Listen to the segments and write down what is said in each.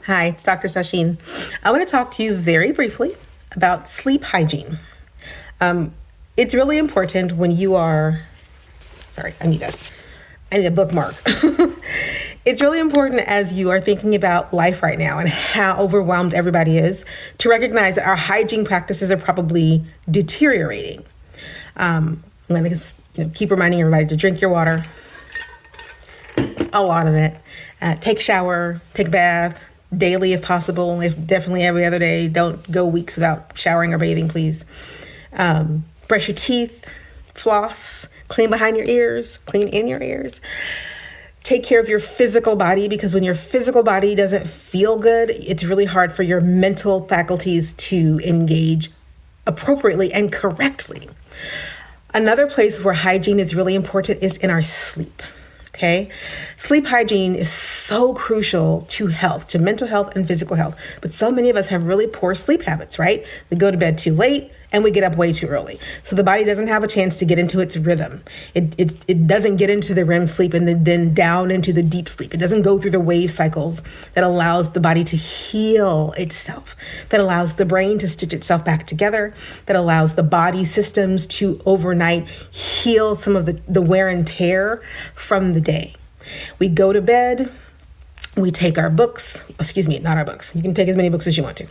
Hi, it's Dr. Sasheen. I want to talk to you very briefly about sleep hygiene. It's really important when you are, sorry, I need a bookmark. It's really important as you are thinking about life right now and how overwhelmed everybody is to recognize that our hygiene practices are probably deteriorating. I'm going to keep reminding everybody to drink your water, a lot of it. Take a shower, take a bath daily if possible. If definitely every other day. Don't go weeks without showering or bathing, please. Brush your teeth, floss, clean behind your ears, clean in your ears. Take care of your physical body, because when your physical body doesn't feel good, it's really hard for your mental faculties to engage appropriately and correctly. Another place where hygiene is really important is in our sleep. Okay. Sleep hygiene is so crucial to health, to mental health and physical health. But so many of us have really poor sleep habits, right? We go to bed too late and we get up way too early. So the body doesn't have a chance to get into its rhythm. It doesn't get into the REM sleep and then down into the deep sleep. It doesn't go through the wave cycles that allows the body to heal itself, that allows the brain to stitch itself back together, that allows the body systems to overnight heal some of the wear and tear from the day. We go to bed. We take our books, not our books. You can take as many books as you want to.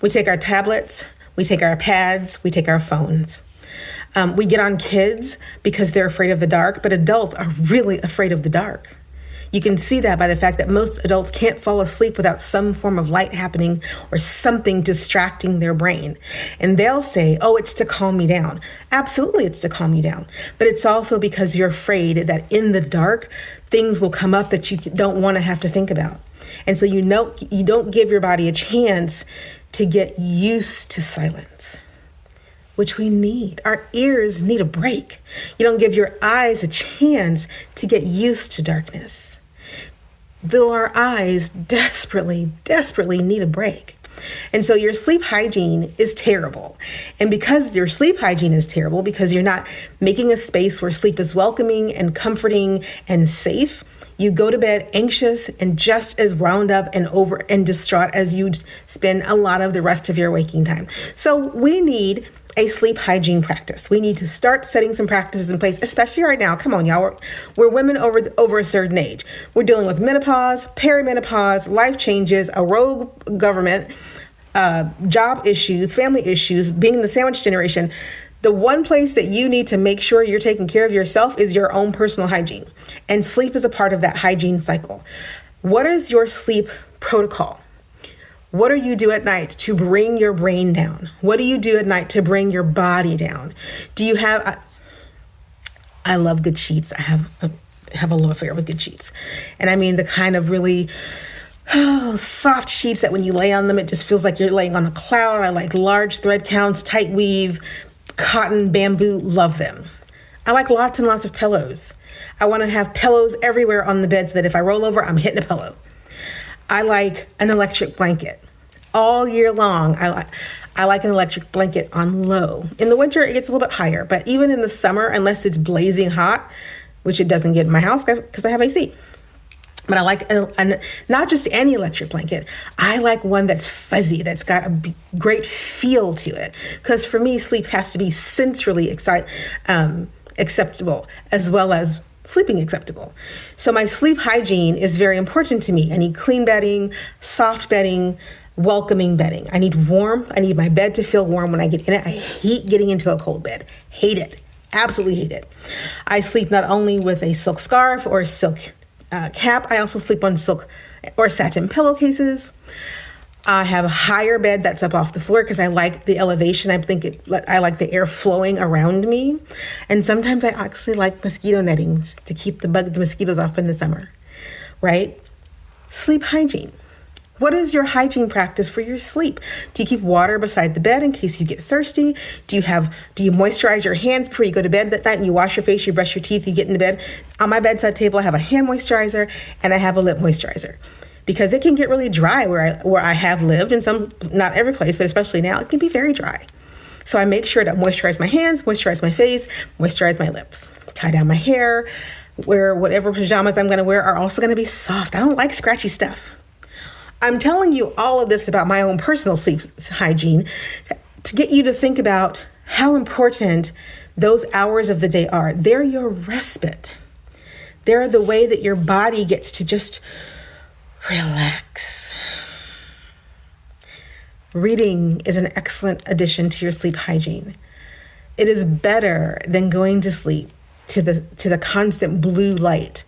We take our tablets, we take our pads, we take our phones. We get on kids because they're afraid of the dark, but adults are really afraid of the dark. You can see that by the fact that most adults can't fall asleep without some form of light happening or something distracting their brain. And they'll say, oh, it's to calm me down. Absolutely, it's to calm you down. But it's also because you're afraid that in the dark, things will come up that you don't want to have to think about. And so you don't give your body a chance to get used to silence, which we need. Our ears need a break. You don't give your eyes a chance to get used to darkness, though our eyes desperately, desperately need a break. And so your sleep hygiene is terrible. And because your sleep hygiene is terrible, because you're not making a space where sleep is welcoming and comforting and safe, you go to bed anxious and just as wound up and over and distraught as you'd spend a lot of the rest of your waking time. So we need a sleep hygiene practice. We need to start setting some practices in place, especially right now. Come on, y'all. We're women over a certain age. We're dealing with menopause, perimenopause, life changes, a rogue government, job issues, family issues, being the sandwich generation. The one place that you need to make sure you're taking care of yourself is your own personal hygiene. And sleep is a part of that hygiene cycle. What is your sleep protocol? What do you do at night to bring your brain down? What do you do at night to bring your body down? Do you have, I love good sheets. I have a love affair with good sheets. And I mean the kind of really soft sheets that when you lay on them, it just feels like you're laying on a cloud. I like large thread counts, tight weave, cotton, bamboo, love them. I like lots and lots of pillows. I want to have pillows everywhere on the bed so that if I roll over, I'm hitting a pillow. I like an electric blanket. All year long, I like an electric blanket on low. In the winter, it gets a little bit higher, but even in the summer, unless it's blazing hot, which it doesn't get in my house because I have AC. But I like not just any electric blanket. I like one that's fuzzy, that's got a great feel to it. Because for me, sleep has to be sensorily acceptable as well as sleeping acceptable. So my sleep hygiene is very important to me. I need clean bedding, soft bedding, welcoming bedding. I need warmth. I need my bed to feel warm when I get in it. I hate getting into a cold bed. Hate it. Absolutely hate it. I sleep not only with a silk scarf or a silk cap. I also sleep on silk or satin pillowcases. I have a higher bed that's up off the floor because I like the elevation. I like the air flowing around me. And sometimes I actually like mosquito nettings to keep the mosquitoes off in the summer, right? Sleep hygiene. What is your hygiene practice for your sleep? Do you keep water beside the bed in case you get thirsty? Do you moisturize your hands before you go to bed that night and you wash your face, you brush your teeth, you get in the bed? On my bedside table, I have a hand moisturizer and I have a lip moisturizer because it can get really dry where I have lived in not every place, but especially now, it can be very dry. So I make sure to moisturize my hands, moisturize my face, moisturize my lips, tie down my hair, wear whatever pajamas I'm going to wear are also going to be soft. I don't like scratchy stuff. I'm telling you all of this about my own personal sleep hygiene to get you to think about how important those hours of the day are. They're your respite. They're the way that your body gets to just relax. Reading is an excellent addition to your sleep hygiene. It is better than going to sleep to the constant blue light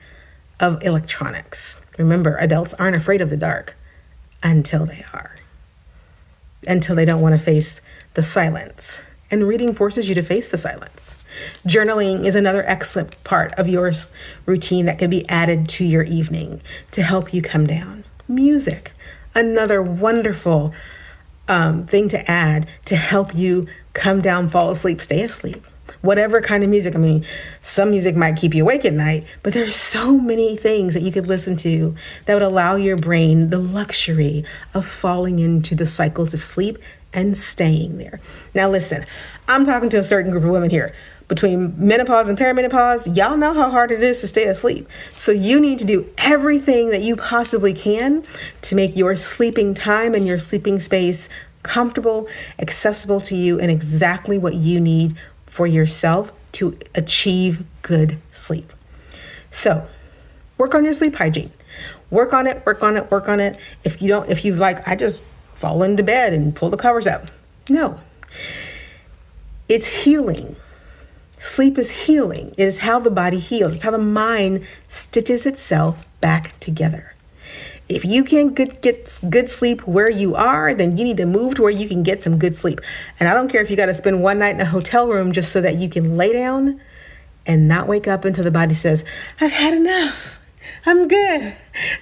of electronics. Remember, adults aren't afraid of the dark until they are. Until they don't want to face the silence. And reading forces you to face the silence. Journaling is another excellent part of your routine that can be added to your evening to help you come down. Music, another wonderful thing to add to help you come down, fall asleep, stay asleep. Whatever kind of music. I mean, some music might keep you awake at night, but there's so many things that you could listen to that would allow your brain the luxury of falling into the cycles of sleep and staying there. Now listen, I'm talking to a certain group of women here. Between menopause and perimenopause, y'all know how hard it is to stay asleep. So you need to do everything that you possibly can to make your sleeping time and your sleeping space comfortable, accessible to you, and exactly what you need for yourself to achieve good sleep. So work on your sleep hygiene. Work on it, work on it, work on it. If you like, I just fall into bed and pull the covers up. No. It's healing. Sleep is healing. It is how the body heals. It's how the mind stitches itself back together. If you can't get good sleep where you are, then you need to move to where you can get some good sleep. And I don't care if you got to spend one night in a hotel room just so that you can lay down and not wake up until the body says, I've had enough. I'm good.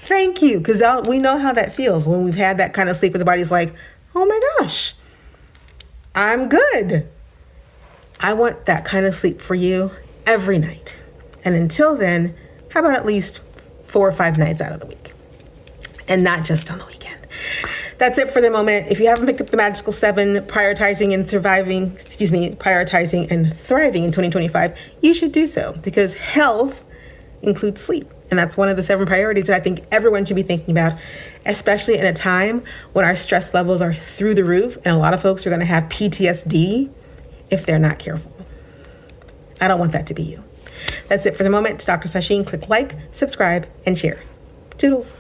Thank you. Because we know how that feels when we've had that kind of sleep where the body's like, oh my gosh, I'm good. I want that kind of sleep for you every night. And until then, how about at least 4 or 5 nights out of the week? And not just on the weekend. That's it for the moment. If you haven't picked up the Magical 7, prioritizing and thriving in 2025, you should do so because health includes sleep. And that's one of the 7 priorities that I think everyone should be thinking about, especially in a time when our stress levels are through the roof and a lot of folks are going to have PTSD if they're not careful. I don't want that to be you. That's it for the moment. It's Dr. Sasheen. Click like, subscribe, and share. Toodles.